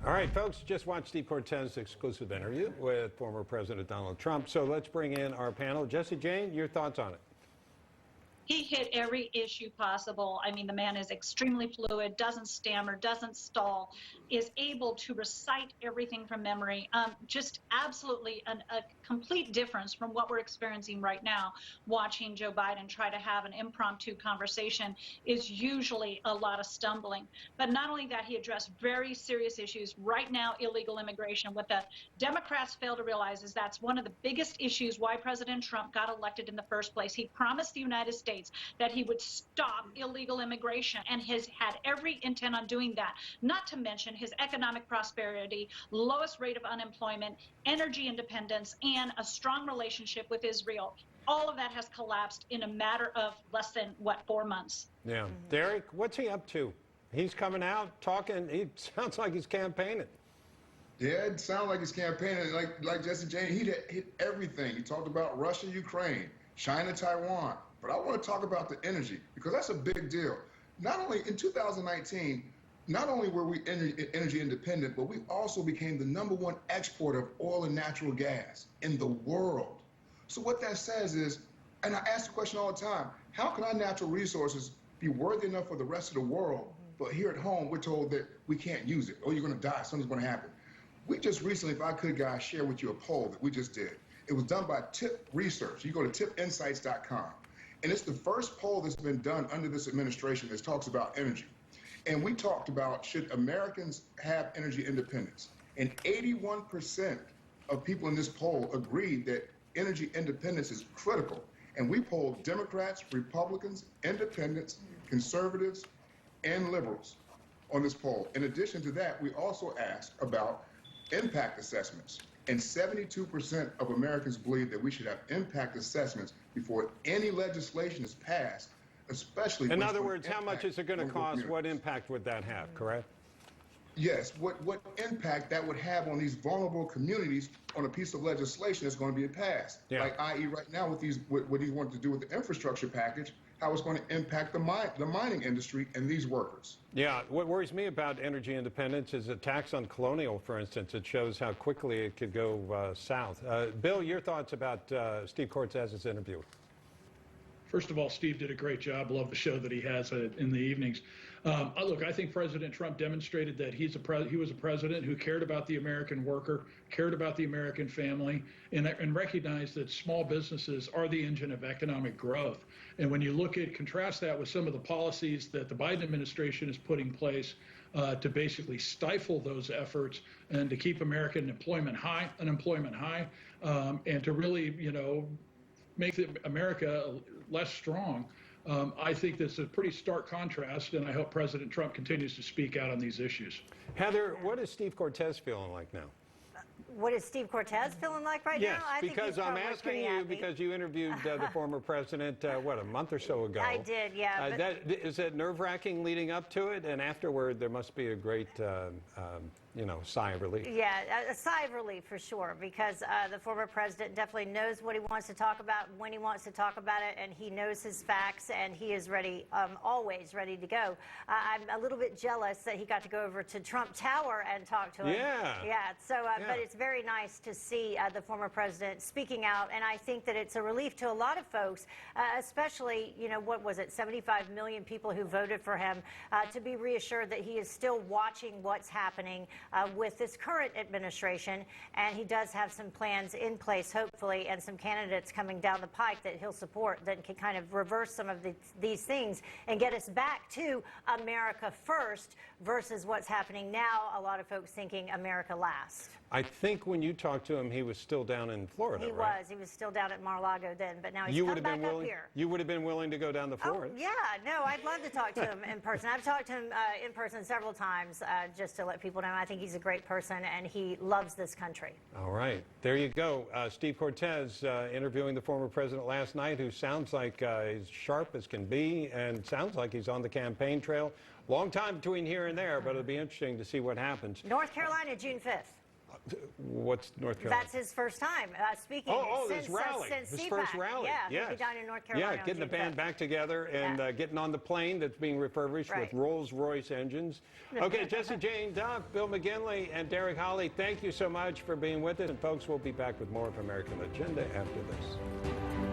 All right, folks, just watched Steve Cortez's exclusive interview with former President Donald Trump. So let's bring in our panel. Jesse Jane, your thoughts on it? He hit every issue possible. I mean, the man is extremely fluid, doesn't stammer, doesn't stall, is able to recite everything from memory. Just absolutely a complete difference from what we're experiencing right now. Watching Joe Biden try to have an impromptu conversation is usually a lot of stumbling. But not only that, he addressed very serious issues. Right now, illegal immigration. What the Democrats fail to realize is that's one of the biggest issues why President Trump got elected in the first place. He promised the United States that he would stop illegal immigration and has had every intent on doing that, not to mention his economic prosperity, lowest rate of unemployment, energy independence, and a strong relationship with Israel. All of that has collapsed in a matter of less than, 4 months. Yeah. Derrick, what's he up to? He's coming out, talking. He sounds like he's campaigning. Yeah, it sounds like he's campaigning. Like Jesse Jane, he hit everything. He talked about Russia, Ukraine, China, Taiwan. But I want to talk about the energy, because that's a big deal. Not only in 2019, not only were we energy independent, but we also became the #1 exporter of oil and natural gas in the world. So what that says is, and I ask the question all the time, how can our natural resources be worthy enough for the rest of the world, but here at home, we're told that we can't use it, or you're going to die, something's going to happen. We just recently, if I could, guys, share with you a poll that we just did. It was done by Tip Research. You go to tipinsights.com. And it's the first poll that's been done under this administration that talks about energy. And we talked about, should Americans have energy independence? And 81% of people in this poll agreed that energy independence is critical. And we polled Democrats, Republicans, independents, conservatives, and liberals on this poll. In addition to that, we also asked about impact assessments. And 72% of Americans believe that we should have impact assessments before any legislation is passed, especially. In other words, how much is it going to cost? What impact would that have, correct? Yes, what impact that would have on these vulnerable communities on a piece of legislation that's going to be passed. Yeah. Like, i.e., right now with what he wanted to do with the infrastructure package, how it's going to impact the mining industry and these workers. Yeah, what worries me about energy independence is a tax on Colonial, for instance. It shows how quickly it could go south. Bill, your thoughts about Steve Cortez's interview? First of all, Steve did a great job. Love the show that he has in the evenings. Look, I think President Trump demonstrated that he was a president who cared about the American worker, cared about the American family, and recognized that small businesses are the engine of economic growth. And when you contrast that with some of the policies that the Biden administration has put in place to basically stifle those efforts and to keep American unemployment high, and to really, make America less strong. I think this is a pretty stark contrast, and I hope President Trump continues to speak out on these issues. Heather, what is Steve Cortez feeling like now? What is Steve Cortez feeling like right now? I think because I'm asking you because you interviewed the former president, a month or so ago. I did, yeah. Is it nerve-wracking leading up to it? And afterward, there must be a great, sigh of relief. Yeah, a sigh of relief for sure, because the former president definitely knows what he wants to talk about, when he wants to talk about it, and he knows his facts, and he is ready, always ready to go. I'm a little bit jealous that he got to go over to Trump Tower and talk to him. Yeah. So, but it's very nice to see the former president speaking out, and I think that it's a relief to a lot of folks, especially, what was it, 75 million people who voted for him, to be reassured that he is still watching what's happening with this current administration, and he does have some plans in place, hopefully, and some candidates coming down the pike that he'll support that can kind of reverse some of these things and get us back to America first versus what's happening now, a lot of folks thinking America last. I think when you talked to him, he was still down in Florida, He right? was still down at Mar-a-Lago then, but now he's come back up here. You would have been willing to go down to Florida? Oh, yeah, no, I'd love to talk to him in person. I've talked to him in person several times just to let people know. I think he's a great person, and he loves this country. All right, there you go. Steve Cortez interviewing the former president last night, who sounds like as sharp as can be and sounds like he's on the campaign trail. Long time between here and there, but it'll be interesting to see what happens. North Carolina, June 5th. What's North Carolina? That's his first time speaking. This rally. Since His CPAC. first rally. Yeah, yes. he'll be down in North Carolina. Yeah, getting the on June band 5th. back together and getting on the plane that's being refurbished Right. with Rolls-Royce engines. Okay, Jesse Jane Duff, Bill McGinley, and Derrick Hollie, thank you so much for being with us. And folks, we'll be back with more of American Agenda after this.